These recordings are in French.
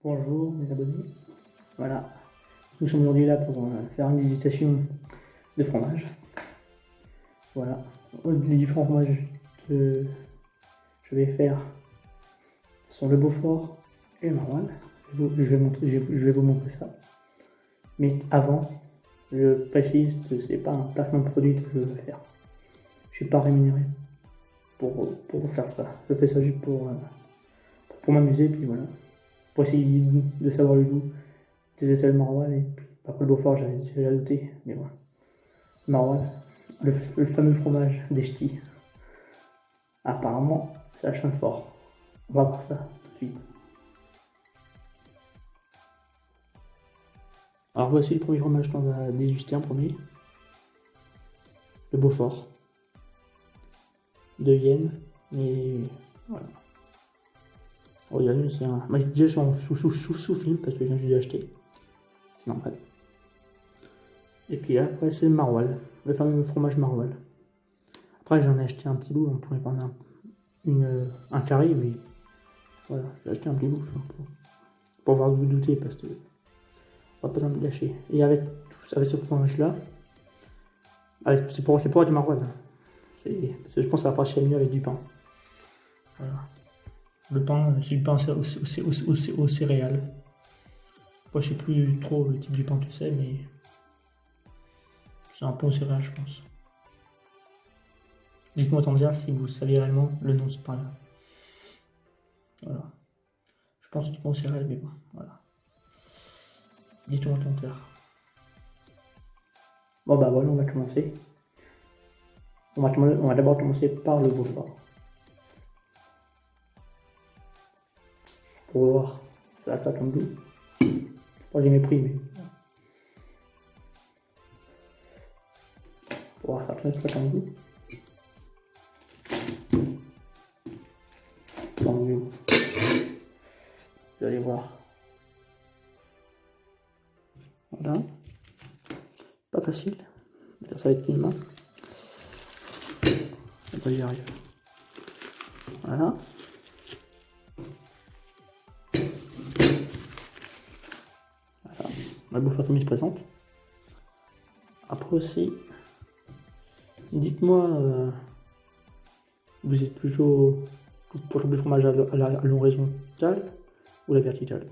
Bonjour mes abonnés, voilà, nous sommes aujourd'hui là pour faire une dégustation de fromage. Voilà, les différents fromages que je vais faire sont le Beaufort et le Maroilles. Je vais vous montrer ça. Mais avant, je précise que c'est pas un placement de produit que je veux faire. Je suis pas rémunéré pour faire ça. Je fais ça juste pour m'amuser, puis voilà. Pour essayer de savoir le goût des aisselles Maroilles, et puis après le Beaufort, j'avais déjà douté, mais voilà. Maroilles, le fameux fromage des ch'tis. Apparemment, ça chante fort. On va voir ça tout de suite. Alors voici le premier fromage qu'on va déguster en premier. Le Beaufort. De Vienne. Et voilà. Oh, il y a une, c'est un. Moi, déjà, je suis en sous-film parce que je viens juste d'acheter. C'est normal. Et puis après, c'est le Maroilles. Le fameux fromage Maroilles. Après, j'en ai acheté un petit bout. On pourrait prendre un carré, mais voilà, j'ai acheté un petit bout pour voir vous douter parce que on va pas me gâcher. Et avec ce fromage là, c'est pour être du maroilles. Parce que je pense que ça va passer mieux avec du pain. Voilà. Le pain, c'est du pain aux céréales. Moi je sais plus trop le type du pain que c'est, mais c'est un pain aux céréales je pense. Dites-moi en dire si vous savez réellement le nom de ce pain là. Voilà. Je pense que c'est du pain aux céréales, mais bon, voilà. Dites-moi en commentaire. Bon bah voilà, on va commencer. On va d'abord commencer par le Beaufort. Pour voir ça a pas comme goût. Bon, j'ai mes prix, mais pour voir ça a pas comme goût. Donc, vous allez voir. Voilà. Pas facile. Ça va être une main. On va y arriver. Voilà. Voilà. La bouffe atomique se présente. Après aussi, dites-moi, vous êtes plutôt pour le fromage à l'horizontale ou la verticale?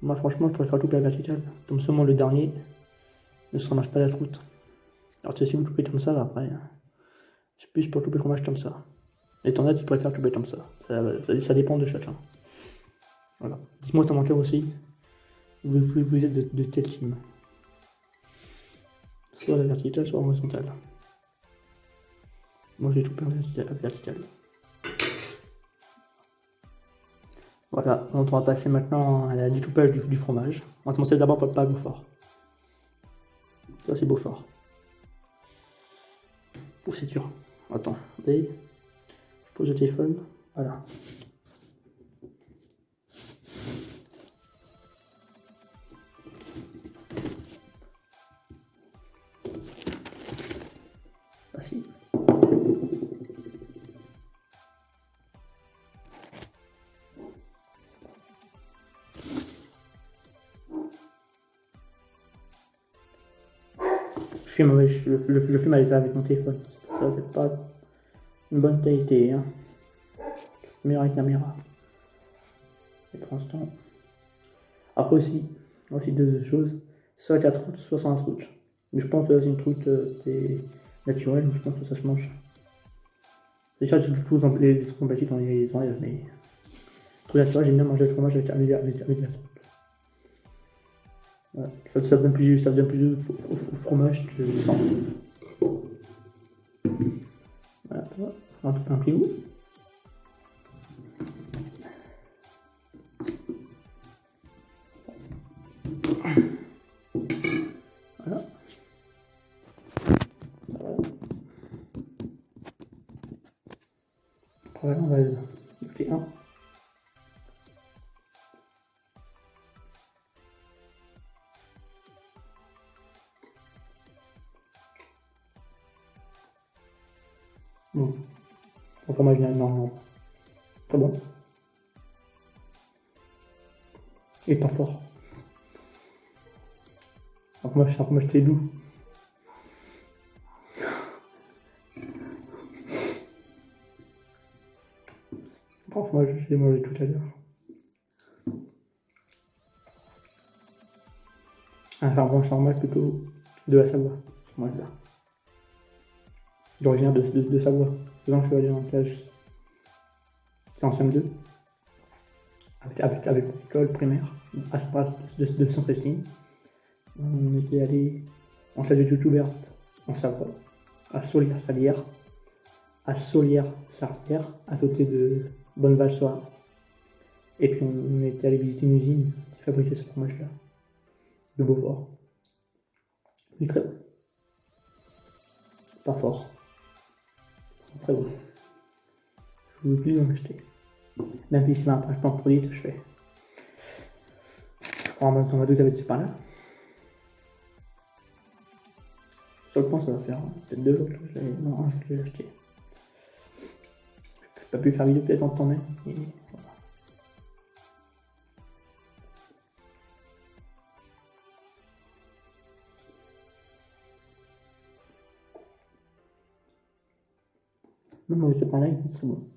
Moi franchement je préfère couper la verticale. Comme seulement le dernier ne se ramasse pas la croûte. Alors si vous coupez comme ça, là, après, c'est plus pour couper le fromage comme ça. Les tendances, tu préfères couper comme ça. Ça dépend de chacun. Voilà. Dites-moi en commentaire aussi, vous êtes de quel team? Soit la verticale, soit horizontale. Moi j'ai coupé la verticale. Voilà, donc on va passer maintenant à la découpage du fromage. On va commencer d'abord par le Beaufort. Ça c'est Beaufort. Ouh, c'est dur. Attends, je pose le téléphone. Voilà. Facile. Je filme avec mon téléphone. Ça c'est pas une bonne qualité. Hein. Meilleure caméra. Et pour l'instant. Après aussi deux choses. Soit 4 routes, soit sans route. Mais je pense que c'est une truc naturelle, je pense que ça se mange. C'est sûr que tous les compatibles on les enlève, mais. Truc naturel, j'aime bien manger le fromage avec la truc. Voilà. Ça donne plus au fromage que sans. Voilà, un petit goût. Voilà. Voilà, on va goûter un. Bon. Au fromage, non. Très bon. Et pas fort. Alors moi j'étais doux. Bref, moi je l'ai mangé tout à l'heure. Un jambon normal plutôt de la Savoie. Moi là. D'origine de Savoie. Dedans je suis allé en cage. C'est en CM2. Avec l'école primaire. À Spras de Saint-Christine. On était allé en stage d'études ouvertes en Savoie. À Solière-Salière. À Solière-Salière. À côté de Bonneval-Soir. Et puis on était allé visiter une usine qui fabriquait ce fromage-là. De Beaufort. Il est très bon. Pas fort. Très bon. Je veux plus en acheter. Même si c'est un placement de produit que je fais. On va doute avec ce pain là. Sur le point, ça va faire peut-être 2 jours que je l'ai. Non, un jour que je l'ai acheté. Je n'ai pas pu faire vidéo peut-être en temps même. Et voilà. Même ce pain là, il est très bon.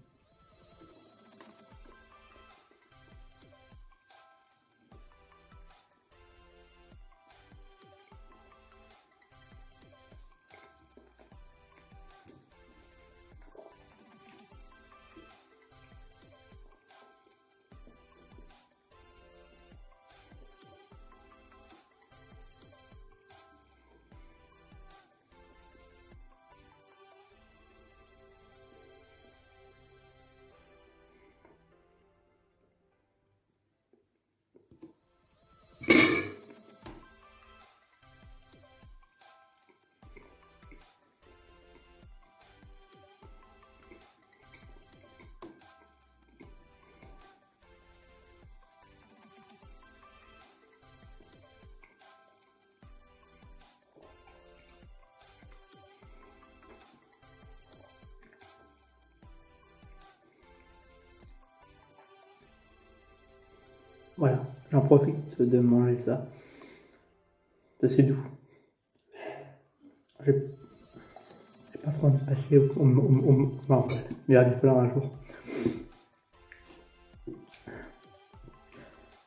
Voilà, j'en profite de manger ça. C'est doux. J'ai pas trop envie de passer au non, mais il va falloir un jour.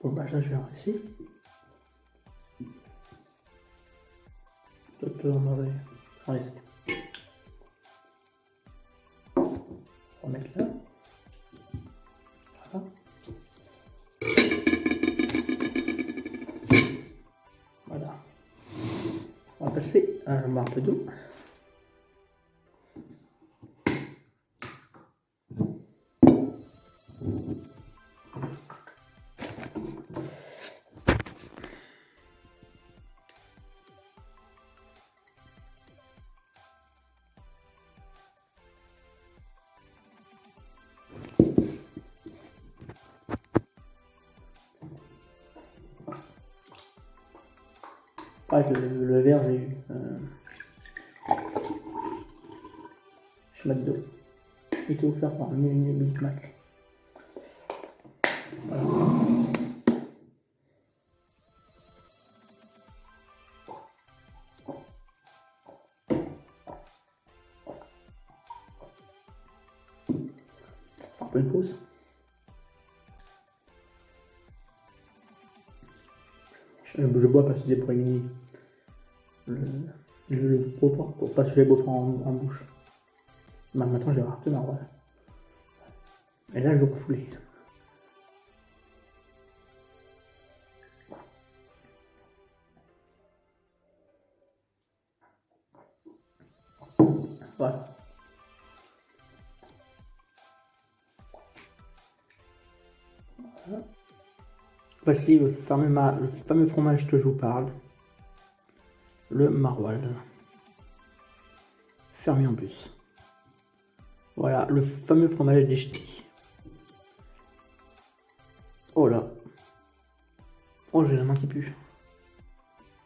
Bon bah là je vais ici. Toi tu en mauvais. J'en laisse. On va mettre là. Voilà. Voilà. On va passer à un peu d'eau. Avec le verre, j'ai eu chez McDo. Il était offert par Big Mac. Voilà. Un peu une pause. Je bois parce que j'ai pris le Beaufort pour pas que j'ai Beaufort en bouche. Maintenant, je vais avoir ma voilà. Et là, je vais refouler. Voilà. Voilà. Voici le fameux fromage que je vous parle. Le maroilles. Fermé en plus. Voilà, le fameux fromage des ch'tis. Oh là. Oh, j'ai la main qui pue.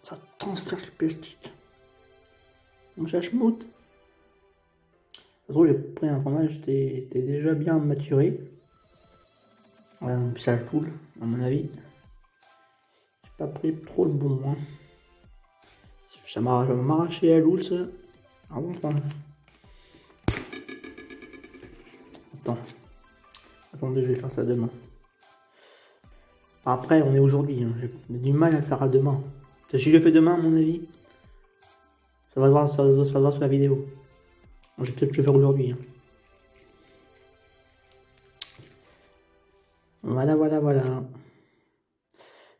Ça transfère le plastique. Mon chachmout. De toute façon, j'ai pris un fromage qui était déjà bien maturé. Ça coule, à mon avis. pas pris trop le bon, hein. Ça m'a arraché la loule, ça. Ah bon, Attendez, je vais faire ça demain. Après, on est aujourd'hui, hein. J'ai du mal à le faire à demain. Si je le fais demain, à mon avis, ça va voir sur la vidéo. Je vais peut-être le faire aujourd'hui, hein. Voilà.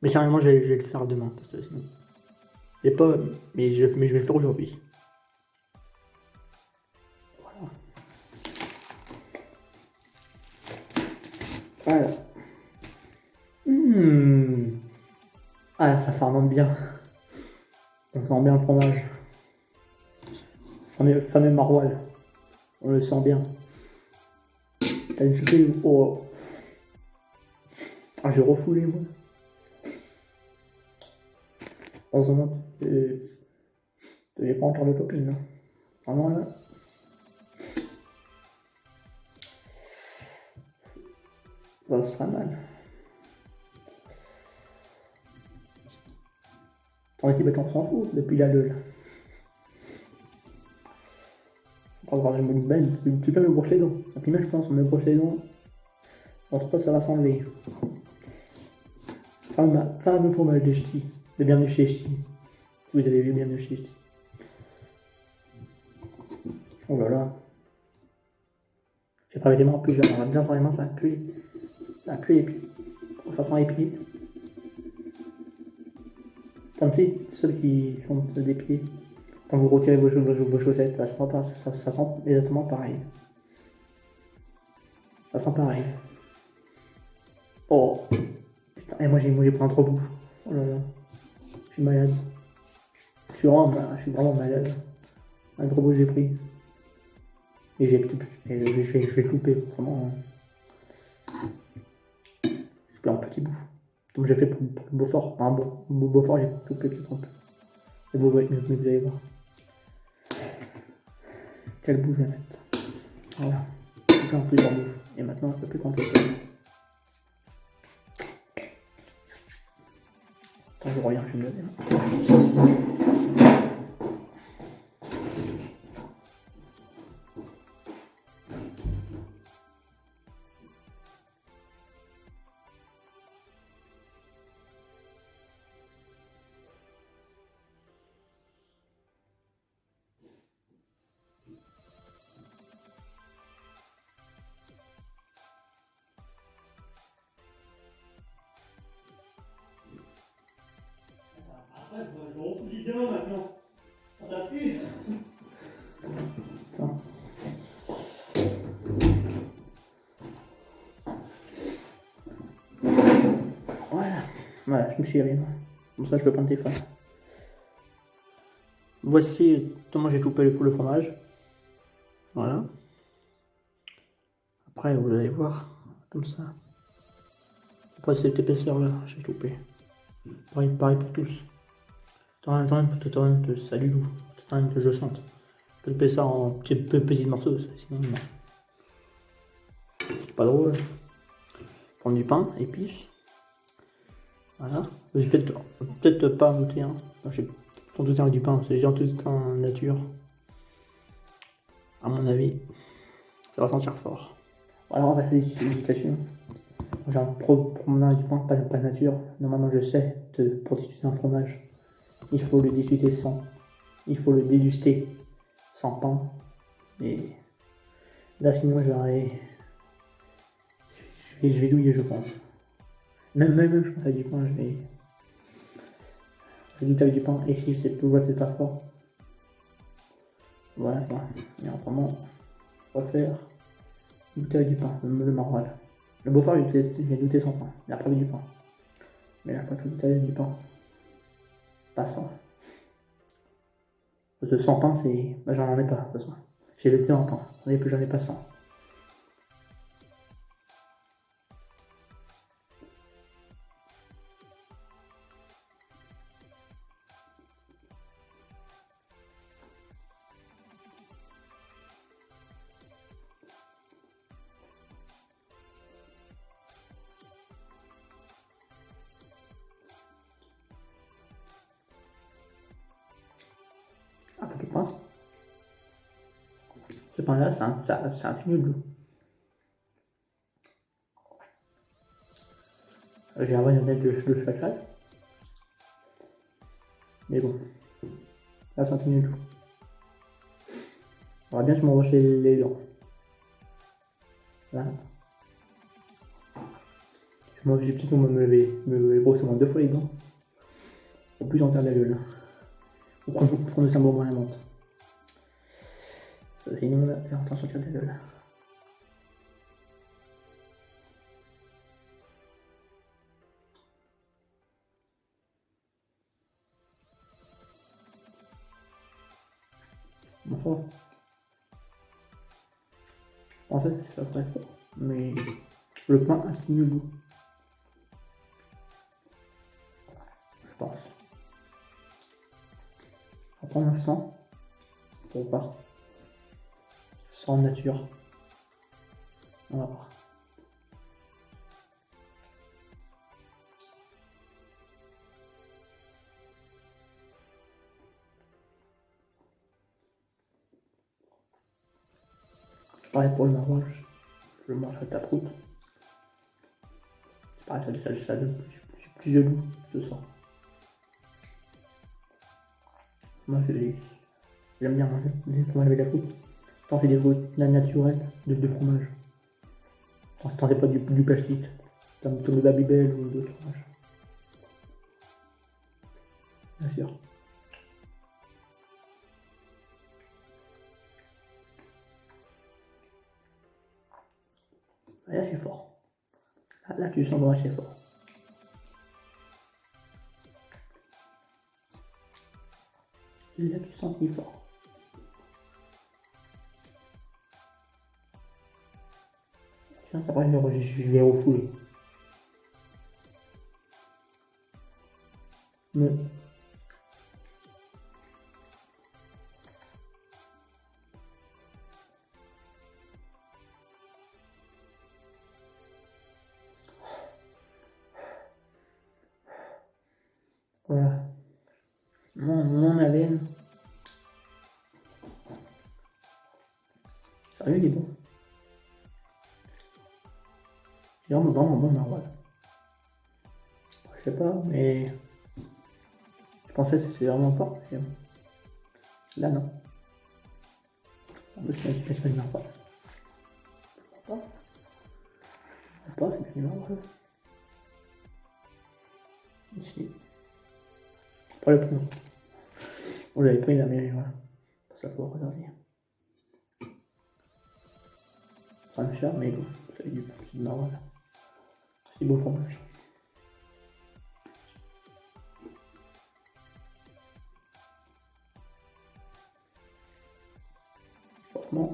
Mais sérieusement, je vais le faire demain. Parce que sinon... pas... mais je vais le faire aujourd'hui. Voilà. Ah, ça fermente bien. On sent bien le fromage. Fameux maroilles. On le sent bien. T'as une chopée. Oh. Ah, j'ai refoulé, moi. Heureusement, tu n'avais pas encore de copine, là. Vraiment, là. Ça sera mal. Ton équipe, on s'en fout depuis la LOL. On va voir les mots belles, tu peux me brosser les dents. Et puis même, je pense, on me brosse les dents. On sait pas, ça va s'enlever. Fameux fromage de ch'ti. De bienvenue chez ch'ti. Vous avez vu bienvenue chez ch'ti. Oh là là. J'ai pas les mains en plus, j'aimerais bien sur les mains, ça pue. Ça pue et puis. Ça sent épilé. Comme si, ceux qui sont des pieds. Quand vous retirez vos chaussettes, ça sent exactement pareil. Ça sent pareil. Oh putain, et moi j'ai pris un trop bout. Oh là là. Je suis malade. Je suis vraiment malade. Un trop bout j'ai pris. Et je vais le couper, vraiment. Je fais un petit bout. Comme j'ai fait pour le Beaufort. Un Beaufort, j'ai coupé peut-être un peu. Et vous allez voir. Quel bout je vais mettre. Voilà. J'ai un plusieurs bouts. Et maintenant, un peu plus compliqué. Attends, je reviens, je vais me lever. Après, je refous du dehors maintenant. Ça pue. Voilà, je me suis arrivé. Comme ça, je peux prendre tes fans. Voici comment j'ai coupé le fromage. Voilà. Après, vous allez voir, comme ça. Après, cette épaisseur-là, j'ai coupé. Pareil pour tous. T'as que ça lui loue. T'as que je sente. Je peux couper ça en petits morceaux, sinon non. C'est pas drôle. Prendre du pain, épices. Voilà. Je vais peut-être pas goûter, hein. J'ai tout le temps avec du pain, c'est en tout en nature. À mon avis, ça va sentir fort. Alors on va faire des indications. J'ai un promenade du pain, pas nature. Normalement je sais, pour discuter un fromage, il faut le discuter sans. Il faut le déguster sans pain. Et là sinon je vais douiller, je pense. Même je pense avec du pain, je vais goûter avec du pain. Et si c'est pas fort. Voilà quoi. Et autrement, on va faire goûter avec du pain, le maroilles. Le Beaufort, j'ai goûté sans pain. Il a pas mis du pain. Mais là, quand tu goûtes avec du pain, pas sans. Parce que sans pain, c'est. Bah, j'en ai pas, de toute façon. J'ai le thé en pain. Et puis j'en ai pas sans. pain là, c'est un peu mieux doux. J'ai un vrai de chocolat. Mais bon, là c'est un peu mieux doux. On va bien que je m'enroche les dents. Là. Moi j'ai petit pour me brosser moins 2 fois les dents. Au plus j'en perds la gueule. Ou prendre le symbole à la menthe. Sinon là, j'ai en sortir de la gueule. Bon, ça va. En fait, c'est pas très fort. Mais le pain a fini le goût. Je pense. On va prendre un 100 pour voir. 100 nature. On va voir. Pareil pour le maroilles, je le mange à taproute. Pareil, ça donne plus jaloux, je sens. Moi, j'aime bien manger des fromages avec la croûte. Tant c'est des fruits naturels de fromage. Tant c'est pas du plastique, comme le Babybel ou d'autres fromages. Bien sûr. Là, c'est fort. Là, tu sens vraiment c'est fort. Là, tu sens qu'il est fort. Tu sens qu'après, je vais refouler. Mais... Voilà. Mon haleine. Sérieux, il est bon. C'est vraiment bon maroilles. Je sais pas, mais je pensais que c'est vraiment pas. Là, non. En plus, il y a une question de maroilles. Pourquoi pas, c'est une maroilles. Ici. Pas le premier. On l'avait pris la mais voilà. Ça faut regarder. C'est un cher, mais bon, c'est du maroilles. C'est beau fromage. Franchement,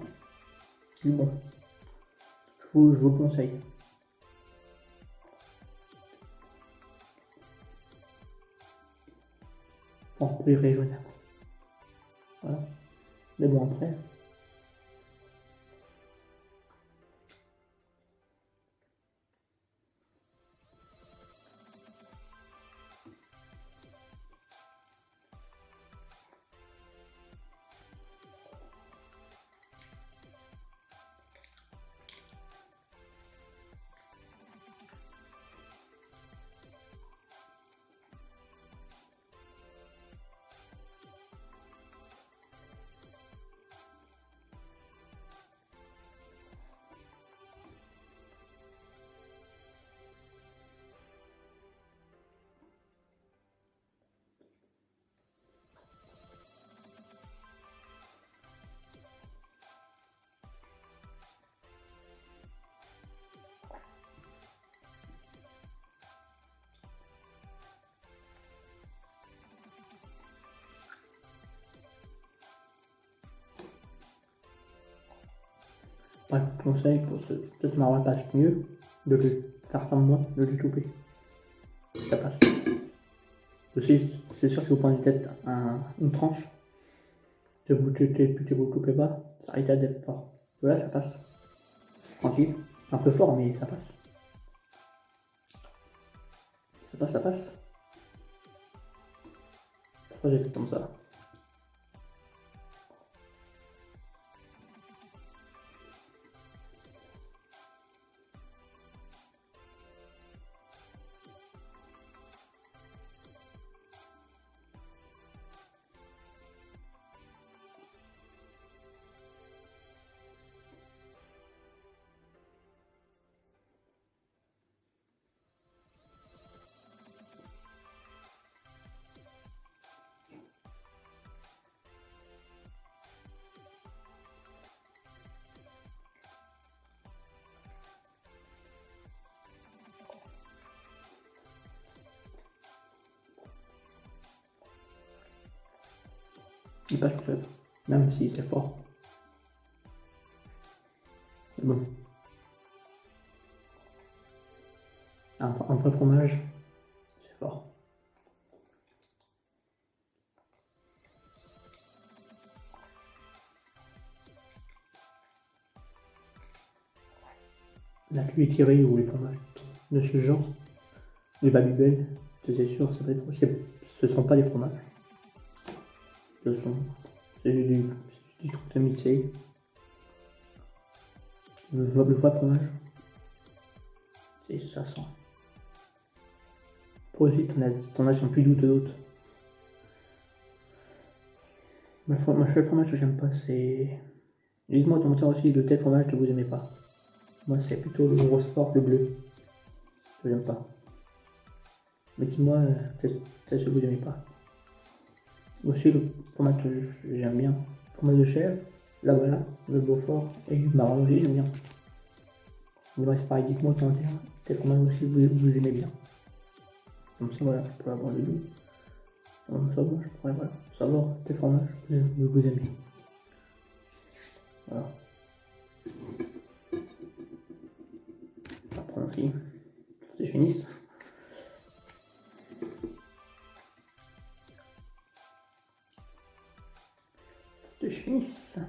c'est bon. Je vous le conseille. Bon, pour les raisonnables. Voilà. Mais bon, après. Moi, je vous conseille pour ce peut-être maroilles passe mieux de le faire comme moi, de le couper. Ça passe. Aussi, c'est sûr si vous prenez peut-être une tranche, que vous le coupez pas, ça arrête d'être fort. Voilà, ça passe. Tranquille. Un peu fort, mais ça passe. Ça passe, ça passe. Pourquoi j'ai fait comme ça? Il passe tout seul, même si c'est fort. Bon. Un vrai fromage, c'est fort. La cuit étirée ou les fromages de ce genre, les Babybel, c'est sûr, ce sont pas des fromages. C'est juste du truc de mixé. Le vrai fromage, c'est ça sent. Pour aussi, t'en as qui sont plus doux que d'autres. Le seul fromage que j'aime pas, c'est. Dites-moi en commentaire aussi de tel fromage que vous aimez pas. Moi, c'est plutôt le Roquefort, le bleu, que j'aime pas. Mais dis-moi, peut-être que vous aimez pas. Aussi, le fromage que j'aime bien, le fromage de chèvre, là voilà, le Beaufort et le marron aussi, j'aime bien. Dis-moi, c'est pareil, dites-moi en commentaire quel fromage aussi vous aimez bien. Comme ça, voilà, je pourrais avoir le goût. Comme ça, moi, je pourrais savoir quel fromage vous aimez. Voilà. Après aussi, c'est finisse. De finisse.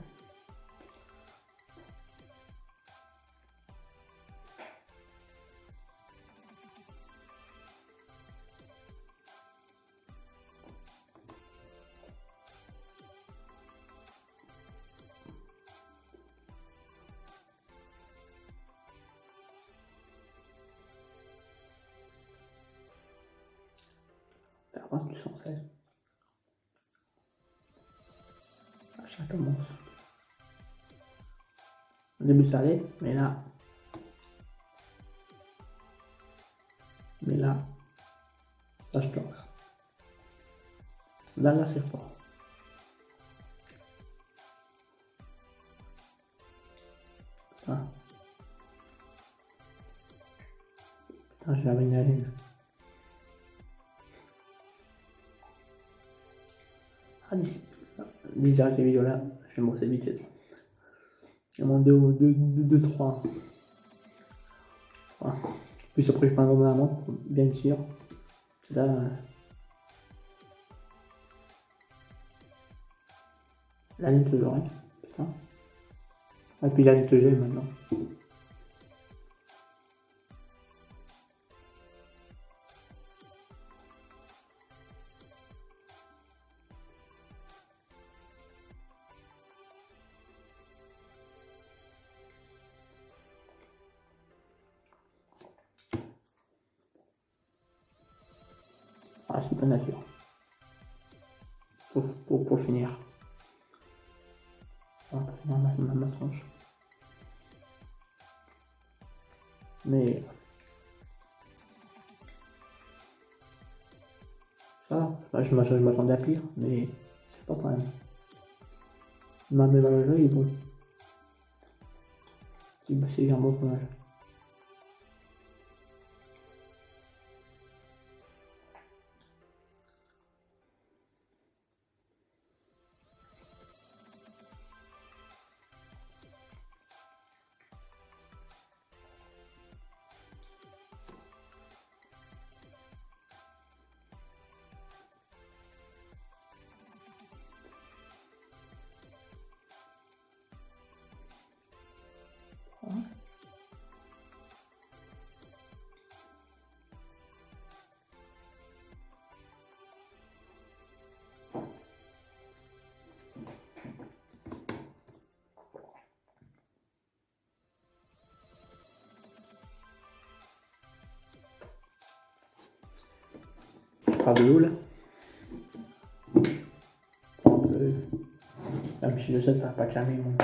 Faire du 116. Ça commence. Au début ça allait, mais là, ça je pense. Là c'est fort. Putain, je vais amener à l'aine. Ah, déjà ces vidéos-là, je vais me bosser vite fait. Il y en a 2, 3. Voilà. Plus après, je prends un moment à montre, bien sûr. Là, la ligne que j'aurai. Putain. Et puis la ligne que j'ai maintenant. Ah, c'est pas nature. Pour finir. Pour finir ma tranche. Mais ça, je m'attendais à pire, mais c'est pas quand même. Ma mélange il est bon. C'est un bon fromage. Pas de l'eau là. Même si je sais que ça va pas calmer mon.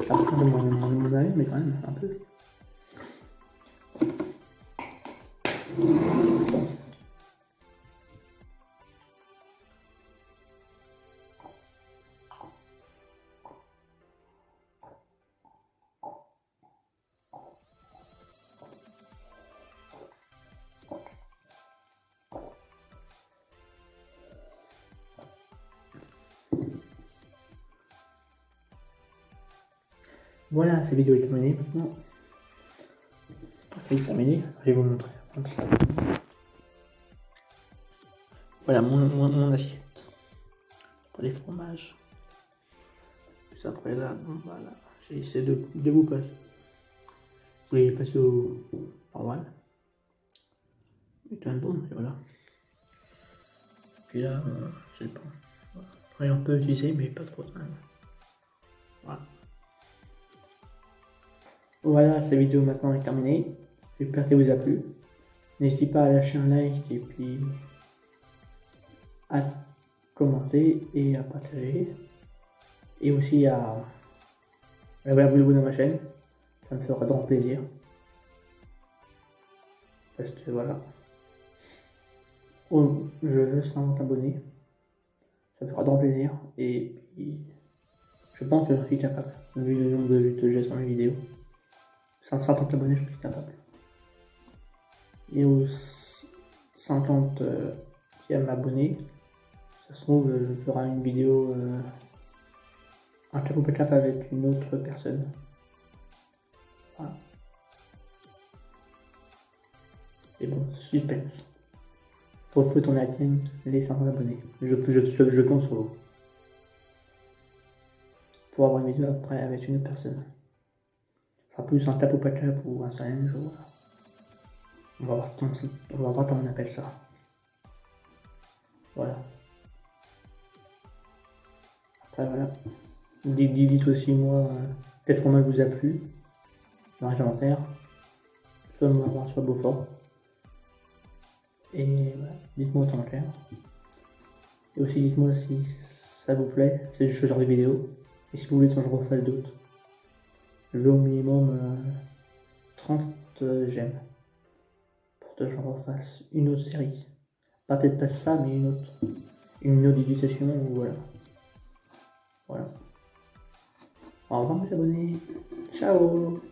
Ça va prendre mon avis, mais quand même un peu. Voilà, cette vidéo est terminée maintenant. C'est terminé, je vais vous montrer. Voilà mon assiette. Pour les fromages. Puis après là, voilà, j'ai essayé de vous passer. Vous voulez passer au normal. C'est un bon, et voilà. Puis là, je sais pas. Voilà. On peut utiliser, mais pas trop. Voilà. Voilà, cette vidéo maintenant est terminée. J'espère qu'elle vous a plu. N'hésitez pas à lâcher un like et puis à commenter et à partager. Et aussi à vous abonner à ma chaîne. Ça me fera grand plaisir. Parce que voilà. Oh, je veux 100 abonnés. Ça me fera grand plaisir. Et puis, je pense que je suis capable. Vu le nombre de vues que j'ai sur mes vidéos. 150 abonnés, je suis capable. Et aux 50e abonné, ça se trouve, je ferai une vidéo un cap ou pas cap avec une autre personne. Voilà. Et bon, suspense. Faut tourner à les 50 abonnés. Je compte sur vous. Pour avoir une vidéo après avec une autre personne. Ce sera plus un tap ou pas cap ou un challenge. On va voir comment on appelle ça. Voilà. Après voilà. Dites aussi moi quel format vous a plu dans les commentaires. Soit moi, soit Beaufort. Et voilà, dites-moi en commentaire. Et aussi dites-moi si ça vous plaît, c'est ce genre de vidéo. Et si vous voulez que je refasse d'autres. Je veux au minimum 30 j'aime. Pour que je refasse une autre série. Pas peut-être pas ça, mais une autre. Une autre éducation, voilà. Voilà. Au revoir mes abonnés. Ciao.